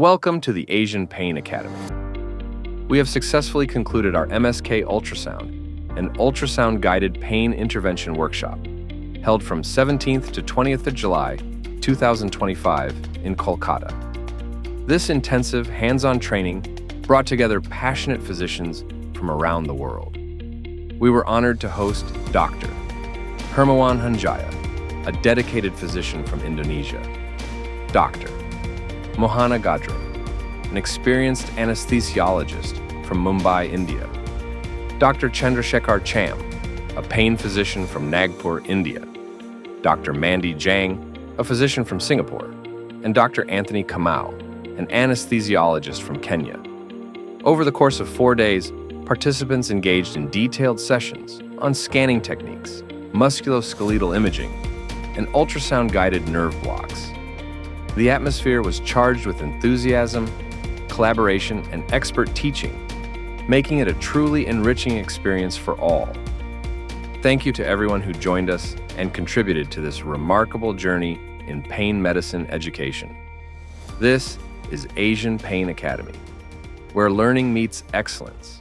Welcome to the Asian Pain Academy. We have successfully concluded our MSK Ultrasound, an ultrasound-guided pain intervention workshop, held from 17th to 20th of July, 2025 in Kolkata. This intensive, hands-on training brought together passionate physicians from around the world. We were honored to host Dr. Hermawan Hanjaya, a dedicated physician from Indonesia, Dr. Mohana Gadre, an experienced anesthesiologist from Mumbai, India, Dr. Chandrashekhar Cham, a pain physician from Nagpur, India, Dr. Mandy Zhang, a physician from Singapore, and Dr. Anthony Kamau, an anesthesiologist from Kenya. Over the course of 4 days, participants engaged in detailed sessions on scanning techniques, musculoskeletal imaging, and ultrasound-guided nerve blocks. The atmosphere was charged with enthusiasm, collaboration, and expert teaching, making it a truly enriching experience for all. Thank you to everyone who joined us and contributed to this remarkable journey in pain medicine education. This is Asian Pain Academy, where learning meets excellence.